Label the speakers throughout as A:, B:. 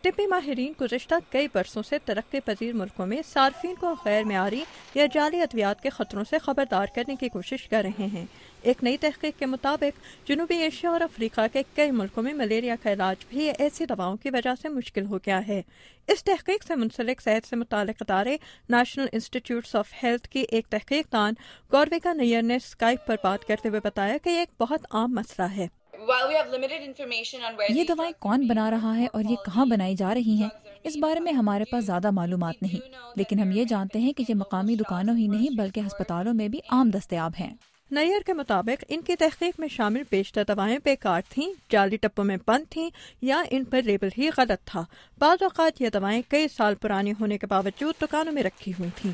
A: طبی ماہرین گزشتہ کئی برسوں سے ترقی پذیر ملکوں میں صارفین کو غیر معیاری یا جعلی ادویات کے خطروں سے خبردار کرنے کی کوشش کر رہے ہیں۔ ایک نئی تحقیق کے مطابق جنوبی ایشیا اور افریقہ کے کئی ملکوں میں ملیریا کا علاج بھی ایسی دواؤں کی وجہ سے مشکل ہو گیا ہے۔ اس تحقیق سے منسلک صحت سے متعلق ادارے نیشنل انسٹیٹیوٹس آف ہیلتھ کی ایک تحقیق دان گورویکا نیئر نے اسکائپ پر بات کرتے ہوئے بتایا کہ یہ ایک بہت عام مسئلہ ہے۔
B: یہ دوائیں کون بنا رہا ہے اور یہ کہاں بنائی جا رہی ہیں، اس بارے میں ہمارے پاس زیادہ معلومات نہیں، لیکن ہم یہ جانتے ہیں کہ یہ مقامی دکانوں ہی نہیں بلکہ ہسپتالوں میں بھی عام دستیاب ہیں۔
A: نیئر کے مطابق ان کی تحقیق میں شامل بیشتر دوائیں بیکار تھیں، جعلی ڈبوں میں بند تھیں یا ان پر لیبل ہی غلط تھا۔ بعض اوقات یہ دوائیں کئی سال پرانی ہونے کے باوجود دکانوں میں رکھی ہوئی تھیں۔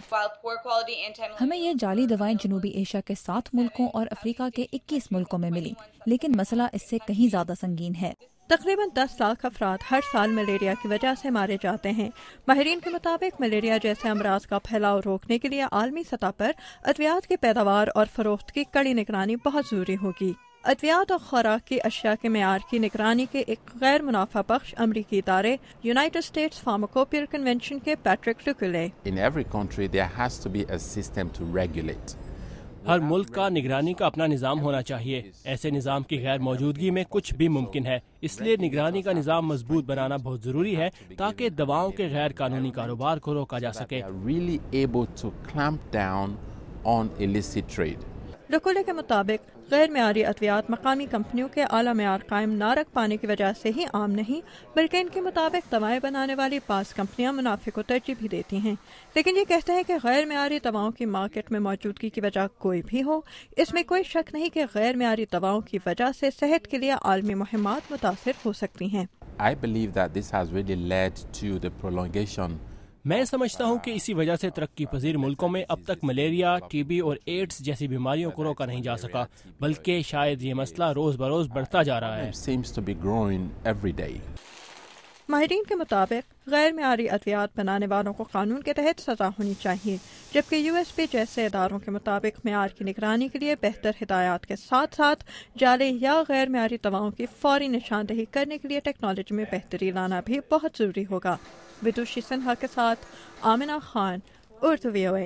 B: ہمیں یہ جعلی دوائیں جنوبی ایشیا کے 7 ملکوں اور افریقہ کے 21 ملکوں میں ملی، لیکن مسئلہ اس سے کہیں زیادہ سنگین ہے۔
A: تقریباً 10 لاکھ افراد ہر سال ملیریا کی وجہ سے مارے جاتے ہیں۔ ماہرین کے مطابق ملیریا جیسے امراض کا پھیلاؤ روکنے کے لیے عالمی سطح پر ادویات کی پیداوار اور فروخت کی کڑی نگرانی بہت ضروری ہوگی۔ ادویات اور خوراک کی اشیاء کے معیار کی نگرانی کے ایک غیر منافع بخش امریکی ادارے یونائیٹڈ اسٹیٹس فارماکوپیئر کنونشن کے Patrick لکولے۔
C: In every country there has to be a system to regulate.
D: ہر ملک کا نگرانی کا اپنا نظام ہونا چاہیے۔ ایسے نظام کی غیر موجودگی میں کچھ بھی ممکن ہے، اس لیے نگرانی کا نظام مضبوط بنانا بہت ضروری ہے تاکہ دواؤں کے غیر قانونی کاروبار کو روکا جا سکے۔
C: Really able to clamp down on illicit trade.
A: لکولے کے مطابق غیر معیاری ادویات مقامی کمپنیوں کے اعلیٰ معیار قائم نہ رکھ پانے کی وجہ سے ہی عام نہیں، بلکہ ان کے مطابق دوائیں بنانے والی بعض کمپنیاں منافع کو ترجیح بھی دیتی ہیں۔ لیکن یہ کہتے ہیں کہ غیر معیاری دواؤں کی مارکیٹ میں موجودگی کی وجہ کوئی بھی ہو، اس میں کوئی شک نہیں کہ غیر معیاری دواؤں کی وجہ سے صحت کے لیے عالمی مہمات متاثر ہو سکتی ہیں۔
C: I believe that this has really led to the prolongation.
D: میں سمجھتا ہوں کہ اسی وجہ سے ترقی پذیر ملکوں میں اب تک ملیریا، ٹی بی اور ایڈز جیسی بیماریوں کو روکا نہیں جا سکا، بلکہ شاید یہ مسئلہ روز بروز بڑھتا جا رہا ہے۔
C: It seems to be growing every day.
A: ماہرین کے مطابق غیر معیاری ادویات بنانے والوں کو قانون کے تحت سزا ہونی چاہیے، جبکہ یو ایس پی جیسے اداروں کے مطابق معیار کی نگرانی کے لیے بہتر ہدایات کے ساتھ ساتھ جعلی یا غیر معیاری دواؤں کی فوری نشاندہی کرنے کے لیے ٹیکنالوجی میں بہتری لانا بھی بہت ضروری ہوگا۔ ودوشی سنہا کے ساتھ آمنہ خان، اردو VOA۔